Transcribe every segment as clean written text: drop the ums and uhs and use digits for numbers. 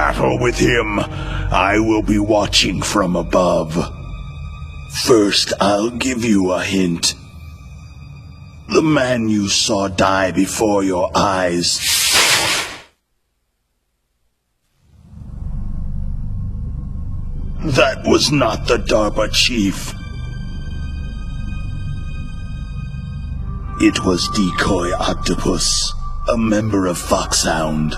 battle with him, I will be watching from above. First, I'll give you a hint. The man you saw die before your eyes. That was not the DARPA chief. It was Decoy Octopus, a member of Foxhound.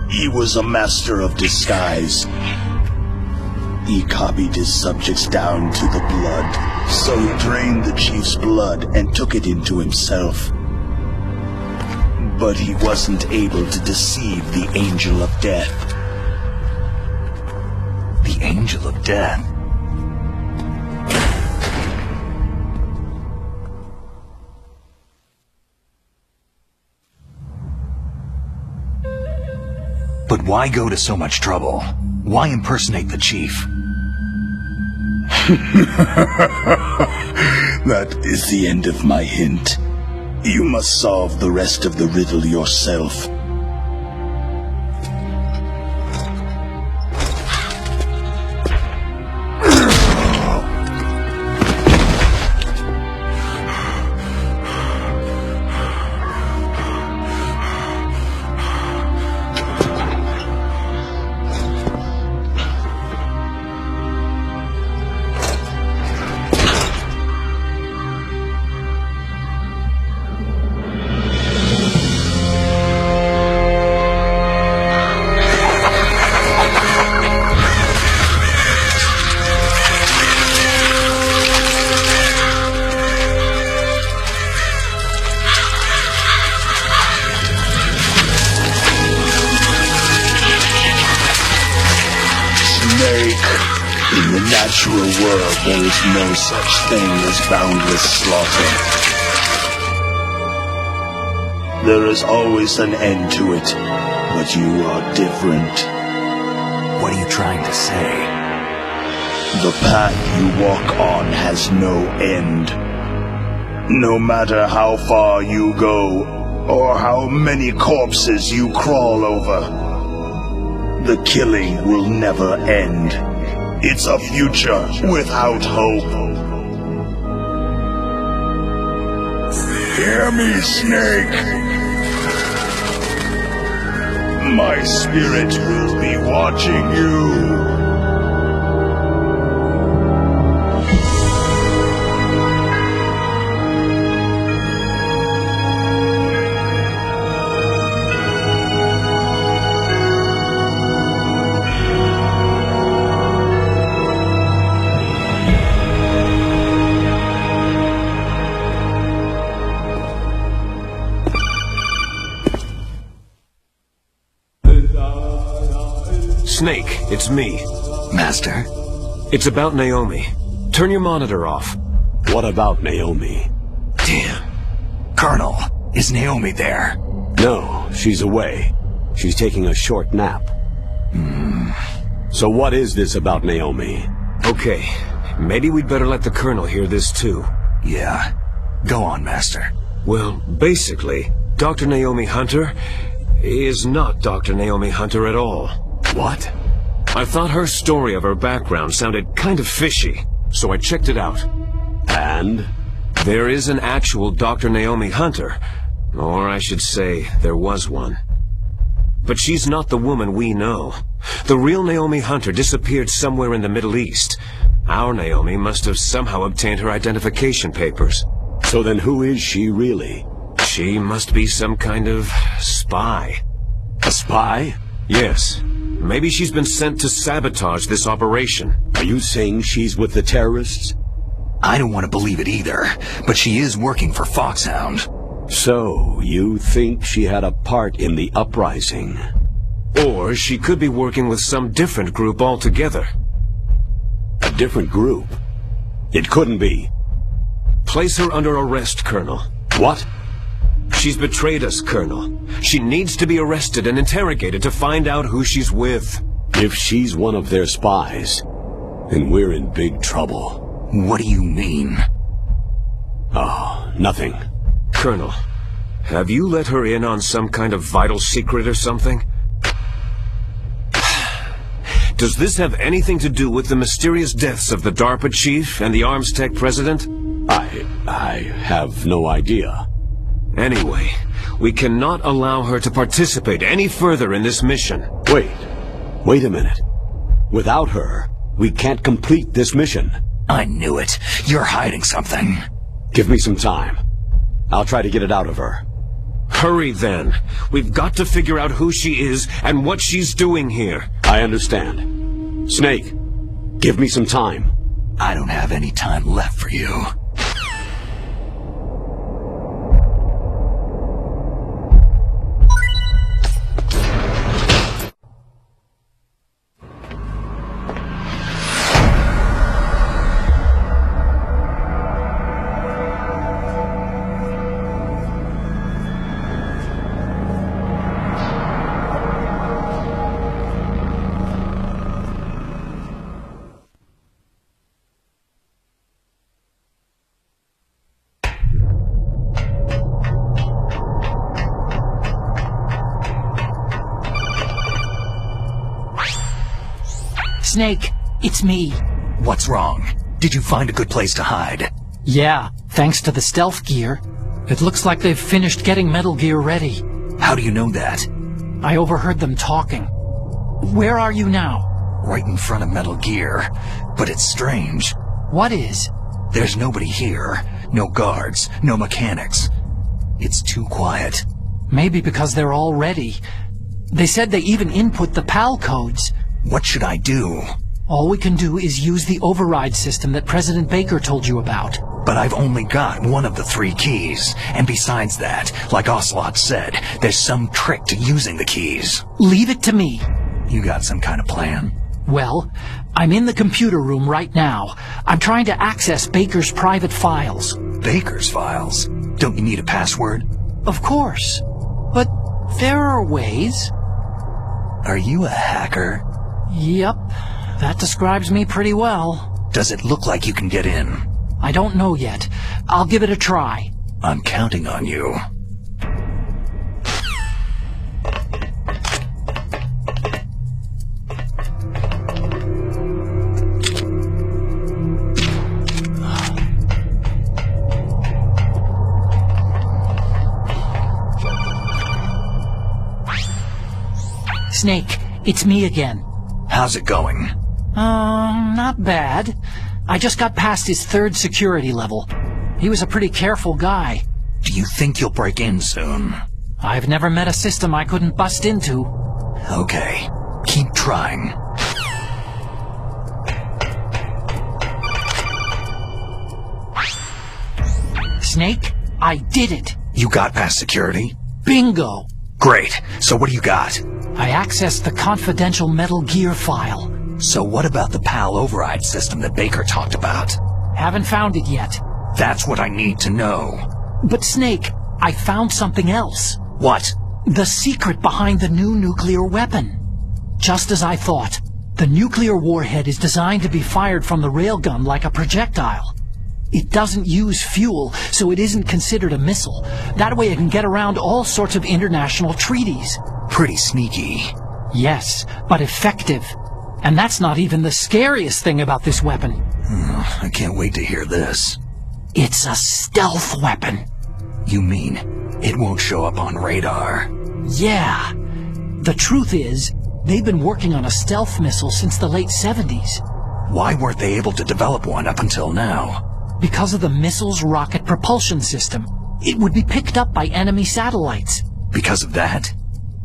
He was a master of disguise. He copied his subjects down to the blood, so he drained the chief's blood and took it into himself. But he wasn't able to deceive the Angel of Death. The Angel of Death? But why go to so much trouble? Why impersonate the chief? That is the end of my hint. You must solve the rest of the riddle yourself. In the natural world, there is no such thing as boundless slaughter. There is always an end to it, but you are different. What are you trying to say? The path you walk on has no end. No matter how far you go, or how many corpses you crawl over, the killing will never end. It's a future without hope. Hear me, Snake. My spirit will be watching you. Snake, it's me. Master? It's about Naomi. Turn your monitor off. What about Naomi? Damn. Colonel, is Naomi there? No, she's away. She's taking a short nap. So what is this about Naomi? Okay, maybe we'd better let the Colonel hear this too. Yeah. Go on, Master. Well, basically, Dr. Naomi Hunter is not Dr. Naomi Hunter at all. What? I thought her story of her background sounded kind of fishy, so I checked it out. And? There is an actual Dr. Naomi Hunter, or I should say, there was one. But she's not the woman we know. The real Naomi Hunter disappeared somewhere in the Middle East. Our Naomi must have somehow obtained her identification papers. So then who is she really? She must be some kind of spy. A spy? Yes. Maybe she's been sent to sabotage this operation. Are you saying she's with the terrorists? I don't want to believe it either, but she is working for Foxhound. So, you think she had a part in the uprising? Or she could be working with some different group altogether. A different group? It couldn't be. Place her under arrest, Colonel. What? She's betrayed us, Colonel. She needs to be arrested and interrogated to find out who she's with. If she's one of their spies, And we're in big trouble. What do you mean? Oh, nothing. Colonel, have you let her in on some kind of vital secret or something? Does this have anything to do with the mysterious deaths of the DARPA chief and the Arms Tech president? I have no idea. Anyway, we cannot allow her to participate any further in this mission. Wait a minute. Without her, we can't complete this mission. I knew it. You're hiding something. Give me some time. I'll try to get it out of her. Hurry then. We've got to figure out who she is and what she's doing here. I understand. Snake, give me some time. I don't have any time left for you. Snake, it's me. What's wrong? Did you find a good place to hide? Yeah, thanks to the stealth gear. It looks like they've finished getting Metal Gear ready. How do you know that? I overheard them talking. Where are you now? Right in front of Metal Gear. But it's strange. What is? There's nobody here. No guards, no mechanics. It's too quiet. Maybe because they're all ready. They said they even input the PAL codes. What should I do? All we can do is use the override system that President Baker told you about. But I've only got one of the 3 keys. And besides that, like Ocelot said, there's some trick to using the keys. Leave it to me. You got some kind of plan? Well, I'm in the computer room right now. I'm trying to access Baker's private files. Baker's files? Don't you need a password? Of course. But there are ways. Are you a hacker? Yep, that describes me pretty well. Does it look like you can get in? I don't know yet. I'll give it a try. I'm counting on you. Snake, it's me again. How's it going? Not bad. I just got past his 3rd security level. He was a pretty careful guy. Do you think you'll break in soon? I've never met a system I couldn't bust into. Okay, keep trying. Snake, I did it. You got past security? Bingo. Great. So what do you got? I accessed the confidential Metal Gear file. So what about the PAL override system that Baker talked about? Haven't found it yet. That's what I need to know. But Snake, I found something else. What? The secret behind the new nuclear weapon. Just as I thought. The nuclear warhead is designed to be fired from the railgun like a projectile. It doesn't use fuel, so it isn't considered a missile. That way it can get around all sorts of international treaties. Pretty sneaky. Yes, but effective. And that's not even the scariest thing about this weapon. I can't wait to hear this. It's a stealth weapon. You mean it won't show up on radar? Yeah. The truth is, they've been working on a stealth missile since the late 70s. Why weren't they able to develop one up until now? Because of the missile's rocket propulsion system. It would be picked up by enemy satellites. Because of that?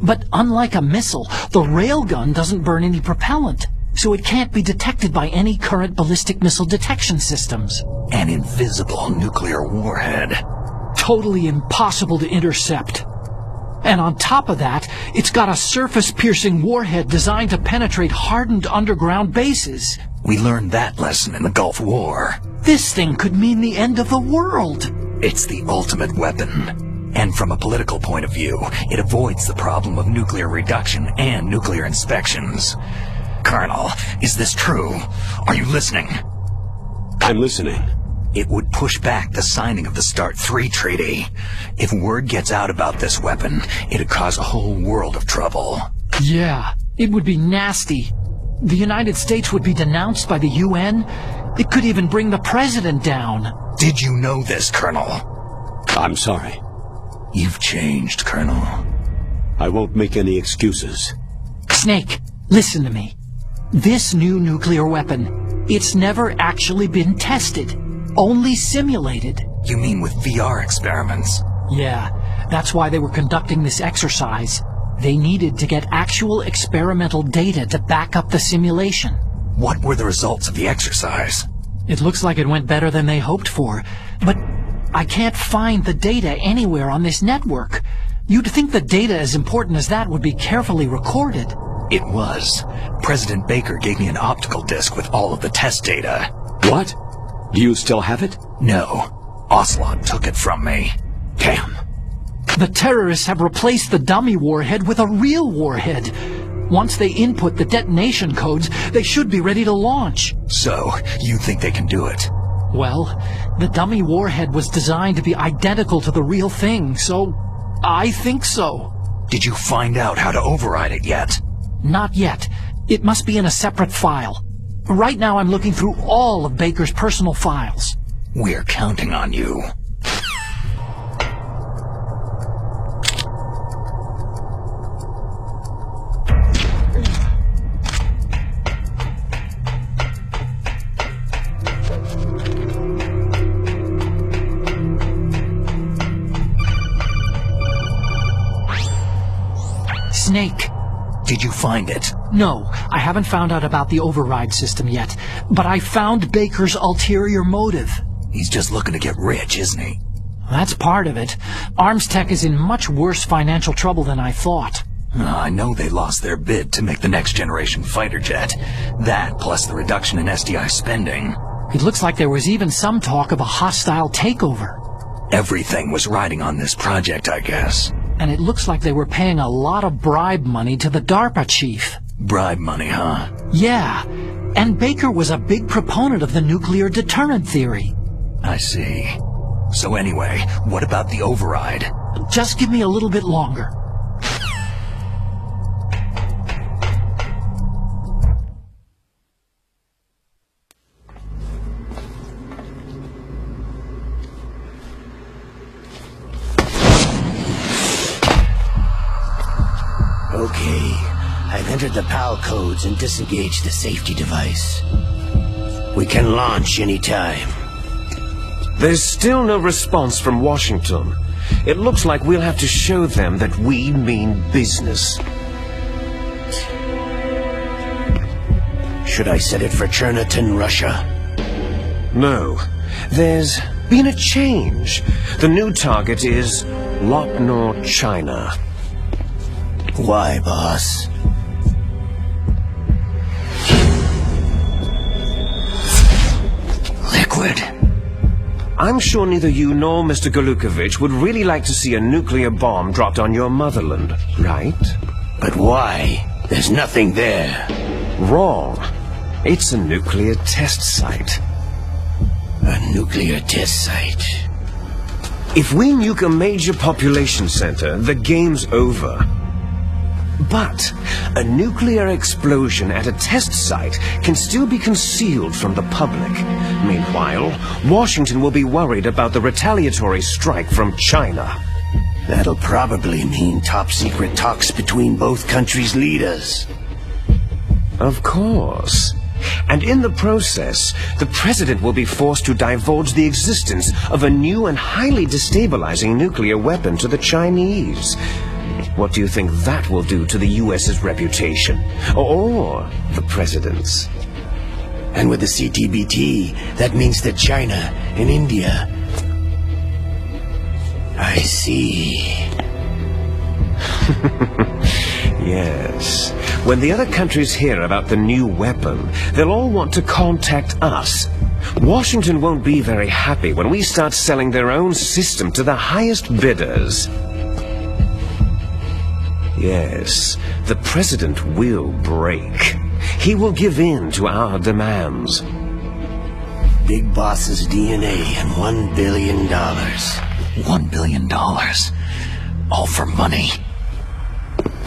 But unlike a missile, the railgun doesn't burn any propellant, so it can't be detected by any current ballistic missile detection systems. An invisible nuclear warhead. Totally impossible to intercept. And on top of that, it's got a surface-piercing warhead designed to penetrate hardened underground bases. We learned that lesson in the Gulf War. This thing could mean the end of the world. It's the ultimate weapon. And from a political point of view, it avoids the problem of nuclear reduction and nuclear inspections. Colonel, is this true? Are you listening? I'm listening. It would push back the signing of the START 3 treaty. If word gets out about this weapon, it'd cause a whole world of trouble. Yeah, it would be nasty. The United States would be denounced by the UN. It could even bring the president down. Did you know this, Colonel? I'm sorry. You've changed, Colonel. I won't make any excuses. Snake, listen to me. This new nuclear weapon, it's never actually been tested. Only simulated. You mean with VR experiments? Yeah, that's why they were conducting this exercise. They needed to get actual experimental data to back up the simulation. What were the results of the exercise? It looks like it went better than they hoped for, but I can't find the data anywhere on this network. You'd think the data as important as that would be carefully recorded. It was. President Baker gave me an optical disc with all of the test data. What? Do you still have it? No. Ocelot took it from me. Damn. The terrorists have replaced the dummy warhead with a real warhead. Once they input the detonation codes, they should be ready to launch. So, you think they can do it? Well, the dummy warhead was designed to be identical to the real thing, so I think so. Did you find out how to override it yet? Not yet. It must be in a separate file. Right now I'm looking through all of Baker's personal files. We're counting on you. Snake. Did you find it? No, I haven't found out about the override system yet, but I found Baker's ulterior motive. He's just looking to get rich, isn't he? That's part of it. Arms Tech is in much worse financial trouble than I thought. I know they lost their bid to make the next generation fighter jet. That, plus the reduction in SDI spending. It looks like there was even some talk of a hostile takeover. Everything was riding on this project, I guess. And it looks like they were paying a lot of bribe money to the DARPA chief. Bribe money, huh? Yeah, and Baker was a big proponent of the nuclear deterrent theory. I see. So anyway, what about the override? Just give me a little bit longer. Okay, I've entered the PAL codes and disengaged the safety device. We can launch anytime. There's still no response from Washington. It looks like we'll have to show them that we mean business. Should I set it for Cherniton, Russia? No. There's been a change. The new target is Lopnor, China. Why, boss? Liquid. I'm sure neither you nor Mr. Golukovich would really like to see a nuclear bomb dropped on your motherland, right? But why? There's nothing there. Wrong. It's a nuclear test site. A nuclear test site. If we nuke a major population center, the game's over. But a nuclear explosion at a test site can still be concealed from the public. Meanwhile, Washington will be worried about the retaliatory strike from China. That'll probably mean top-secret talks between both countries' leaders. Of course. And in the process, the president will be forced to divulge the existence of a new and highly destabilizing nuclear weapon to the Chinese. What do you think that will do to the U.S.'s reputation? Or the president's? And with the CTBT, that means that China and India... I see. Yes. When the other countries hear about the new weapon, they'll all want to contact us. Washington won't be very happy when we start selling their own system to the highest bidders. Yes, the president will break. he will give in to our demands. Big Boss's DNA and $1 billion. $1 billion. All for money.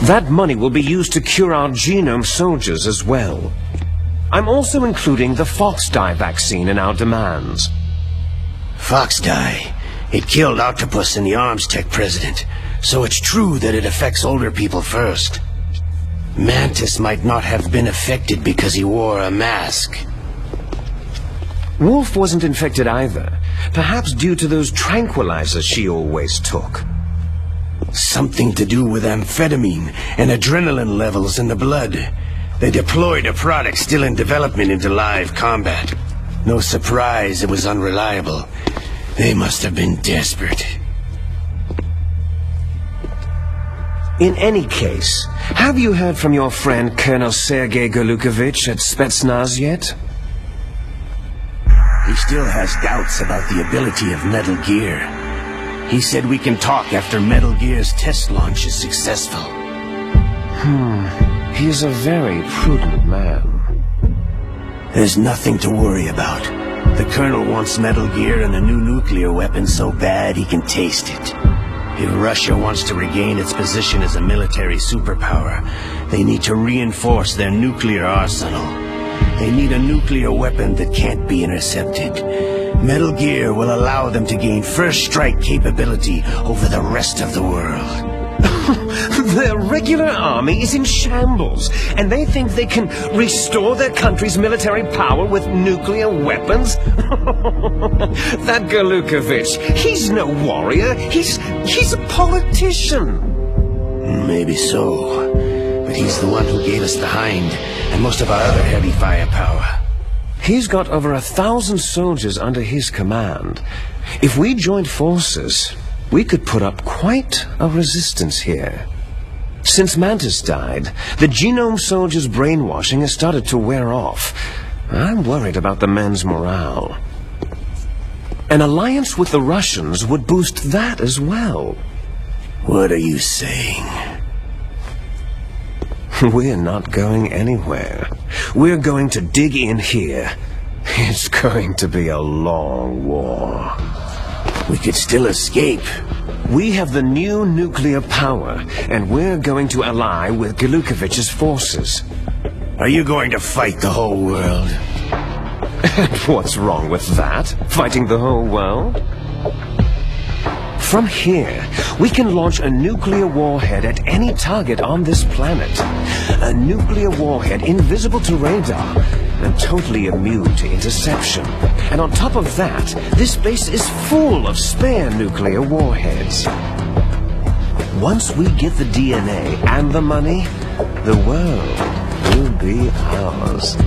That money will be used to cure our genome soldiers as well. I'm also including the Fox-dye vaccine in our demands. Fox-dye? It killed Octopus and the Arms Tech president, so it's true that it affects older people first. Mantis might not have been affected because he wore a mask. Wolf wasn't infected either, perhaps due to those tranquilizers she always took. Something to do with amphetamine and adrenaline levels in the blood. They deployed a product still in development into live combat. No surprise it was unreliable. They must have been desperate. In any case, have you heard from your friend Colonel Sergei Golukovich at Spetsnaz yet? He still has doubts about the ability of Metal Gear. He said we can talk after Metal Gear's test launch is successful. He is a very prudent man. There's nothing to worry about. The Colonel wants Metal Gear and a new nuclear weapon so bad he can taste it. If Russia wants to regain its position as a military superpower, they need to reinforce their nuclear arsenal. They need a nuclear weapon that can't be intercepted. Metal Gear will allow them to gain first strike capability over the rest of the world. Their regular army is in shambles, and they think they can restore their country's military power with nuclear weapons? That Golukovich, he's no warrior, he's a politician. Maybe so, but he's the one who gave us the Hind and most of our other heavy firepower. He's got over 1,000 soldiers under his command. If we joined forces, we could put up quite a resistance here. Since Mantis died, the genome soldiers' brainwashing has started to wear off. I'm worried about the men's morale. An alliance with the Russians would boost that as well. What are you saying? We're not going anywhere. We're going to dig in here. It's going to be a long war. We could still escape. We have the new nuclear power, and we're going to ally with Golukovich's forces. Are you going to fight the whole world? And what's wrong with that? Fighting the whole world? From here, we can launch a nuclear warhead at any target on this planet. A nuclear warhead invisible to radar and totally immune to interception. And on top of that, this base is full of spare nuclear warheads. Once we get the DNA and the money, the world will be ours.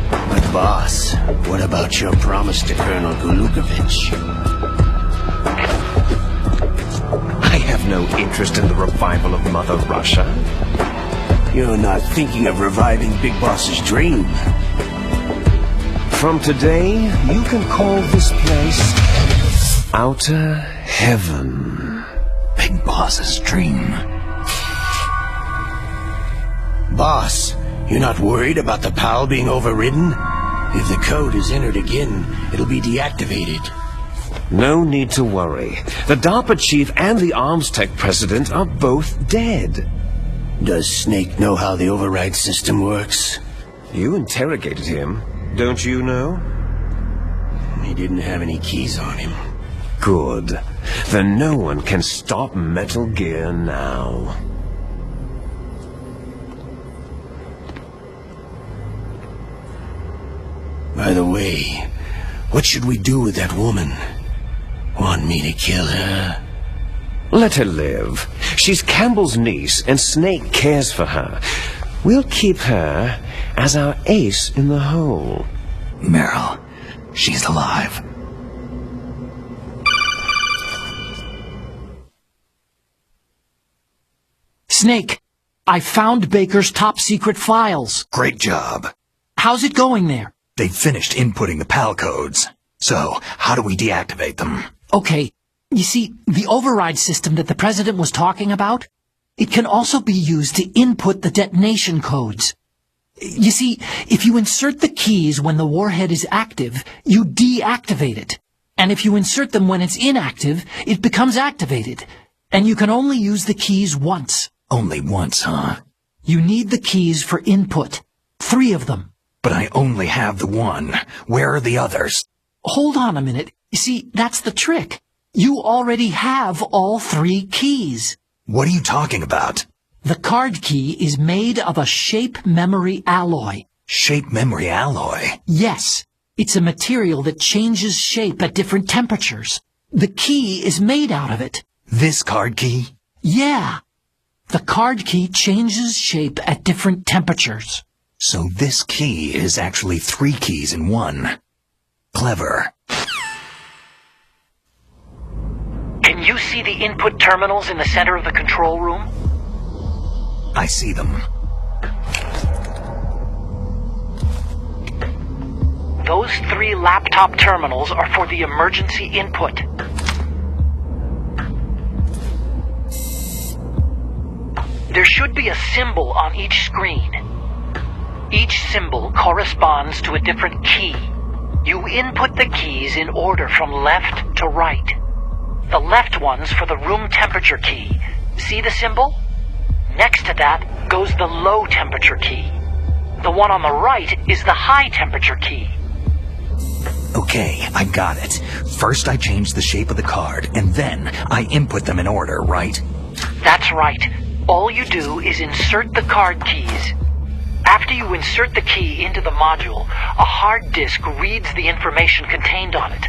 But boss, what about your promise to Colonel Golukovich? I have no interest in the revival of Mother Russia. You're not thinking of reviving Big Boss's dream. From today, you can call this place Outer Heaven. Big Boss's dream. Boss, you're not worried about the PAL being overridden? If the code is entered again, it'll be deactivated. No need to worry. The DARPA chief and the Arms Tech president are both dead. Does Snake know how the override system works? You interrogated him, don't you know? He didn't have any keys on him. Good. Then no one can stop Metal Gear now. By the way, what should we do with that woman? Want me to kill her? Let her live. She's Campbell's niece, and Snake cares for her. We'll keep her as our ace in the hole. Meryl, she's alive. Snake, I found Baker's top-secret files. Great job. How's it going there? They've finished inputting the PAL codes. So, how do we deactivate them? Okay, you see, the override system that the President was talking about, it can also be used to input the detonation codes. You see, if you insert the keys when the warhead is active, you deactivate it. And if you insert them when it's inactive, it becomes activated. And you can only use the keys once. Only once, huh? You need the keys for input. 3 of them. But I only have the one. Where are the others? Hold on a minute. You see, that's the trick. You already have all 3 keys. What are you talking about? The card key is made of a shape memory alloy. Shape memory alloy? Yes. It's a material that changes shape at different temperatures. The key is made out of it. This card key? Yeah. The card key changes shape at different temperatures. So this key is actually 3 keys in one. Clever. Can you see the input terminals in the center of the control room? I see them. Those 3 laptop terminals are for the emergency input. There should be a symbol on each screen. Each symbol corresponds to a different key. You input the keys in order from left to right. The left one's for the room temperature key. See the symbol? Next to that goes the low temperature key. The one on the right is the high temperature key. Okay, I got it. First I change the shape of the card, and then I input them in order, right? That's right. All you do is insert the card keys. After you insert the key into the module, a hard disk reads the information contained on it.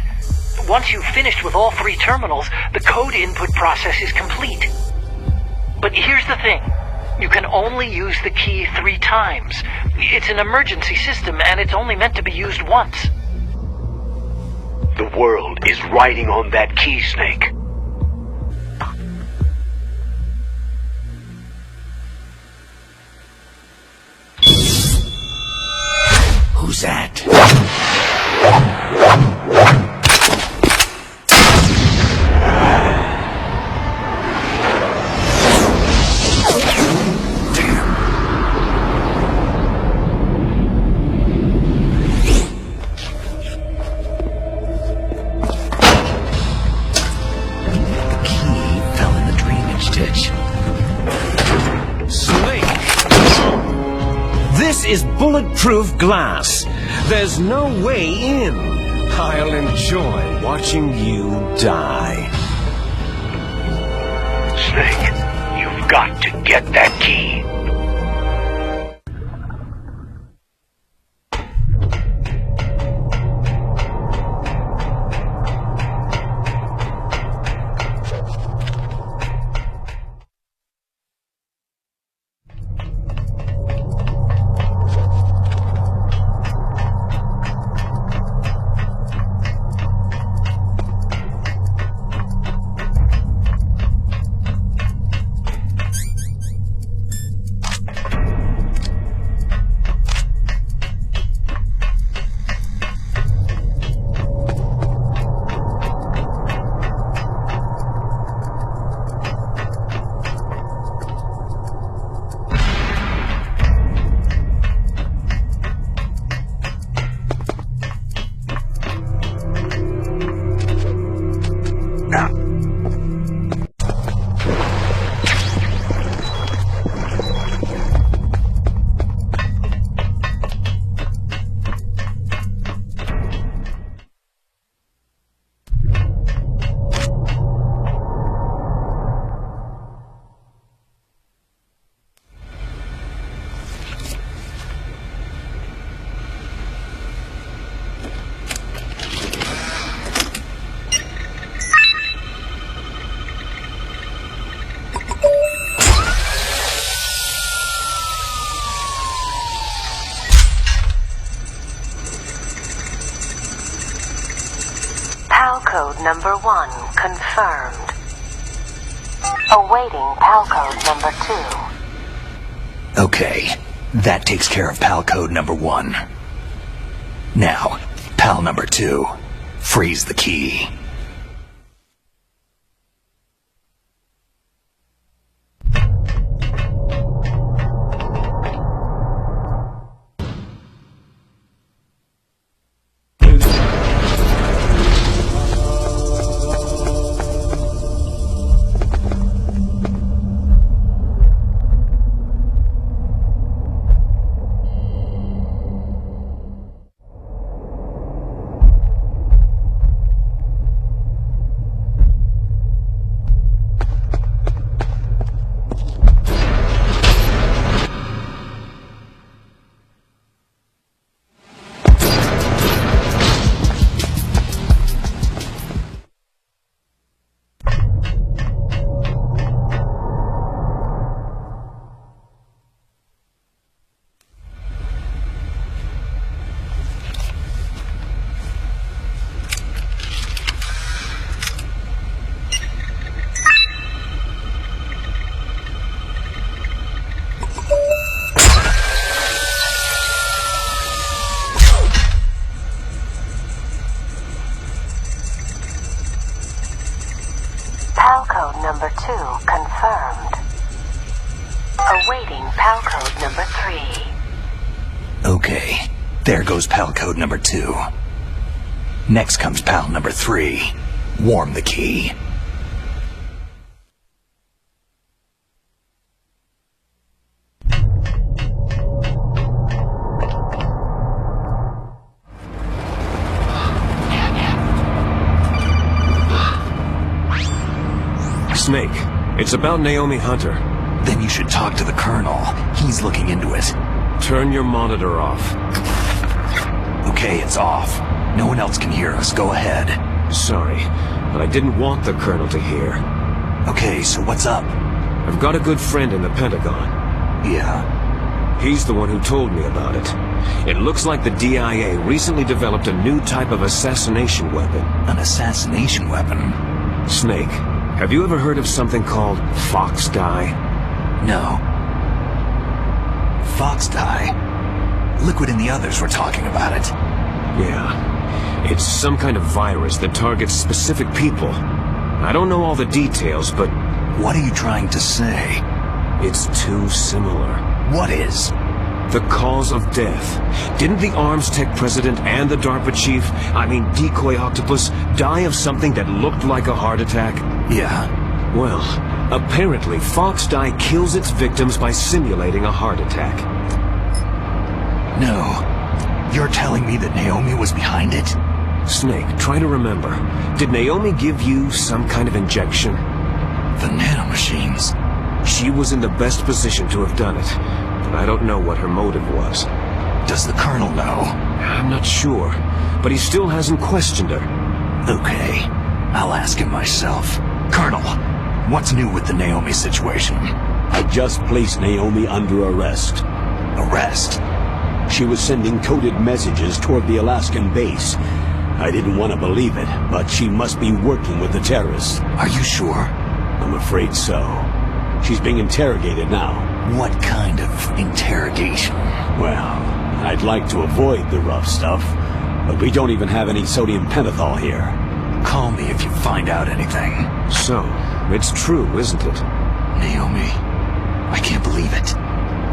Once you've finished with all 3 terminals, the code input process is complete. But here's the thing. You can only use the key 3 times. It's an emergency system, and it's only meant to be used once. The world is riding on that key, Snake. Who's that? This is bulletproof glass. There's no way in. I'll enjoy watching you die. Snake, you've got to get that key. PAL code number 1 confirmed. Awaiting PAL code number 2. Okay, that takes care of PAL code number 1. Now, PAL number 2. Freeze the key. 2 confirmed. Awaiting PAL code number 3. Okay, there goes PAL code number 2. Next comes PAL number 3. Warm the key. Snake, it's about Naomi Hunter. Then you should talk to the Colonel. He's looking into it. Turn your monitor off. Okay, it's off. No one else can hear us. Go ahead. Sorry, but I didn't want the Colonel to hear. Okay, so what's up? I've got a good friend in the Pentagon. Yeah? He's the one who told me about it. It looks like the DIA recently developed a new type of assassination weapon. An assassination weapon? Snake, have you ever heard of something called fox dye? No. Fox dye? Liquid and the others were talking about it. Yeah. It's some kind of virus that targets specific people. I don't know all the details, but... What are you trying to say? It's too similar. What is? The cause of death. Didn't the Arms Tech president and the DARPA chief, Decoy Octopus, die of something that looked like a heart attack? Yeah. Well, apparently fox dye kills its victims by simulating a heart attack. No. You're telling me that Naomi was behind it? Snake, try to remember. Did Naomi give you some kind of injection? The nanomachines. She was in the best position to have done it, but I don't know what her motive was. Does the Colonel know? I'm not sure, but he still hasn't questioned her. Okay, I'll ask him myself. Colonel, what's new with the Naomi situation? I just placed Naomi under arrest. Arrest? She was sending coded messages toward the Alaskan base. I didn't want to believe it, but she must be working with the terrorists. Are you sure? I'm afraid so. She's being interrogated now. What kind of interrogation? Well, I'd like to avoid the rough stuff, but we don't even have any sodium pentothal here. Call me if you find out anything. So, it's true, isn't it? Naomi, I can't believe it.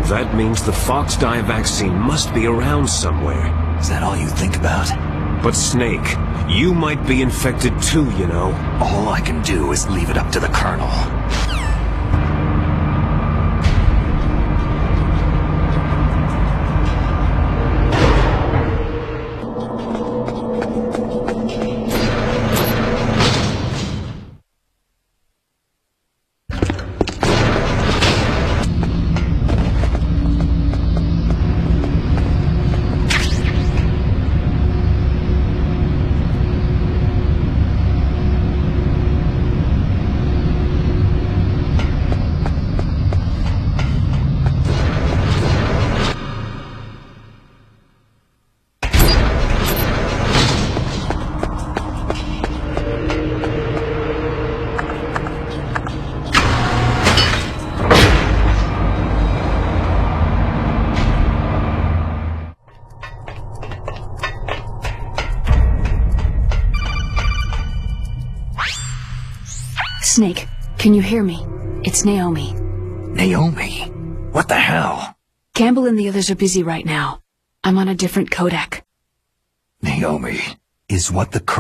That means the fox dye vaccine must be around somewhere. Is that all you think about? But Snake, you might be infected too, you know. All I can do is leave it up to the Colonel. Snake, can you hear me? It's Naomi. Naomi? What the hell? Campbell and the others are busy right now. I'm on a different codec. Naomi, is what the Colonel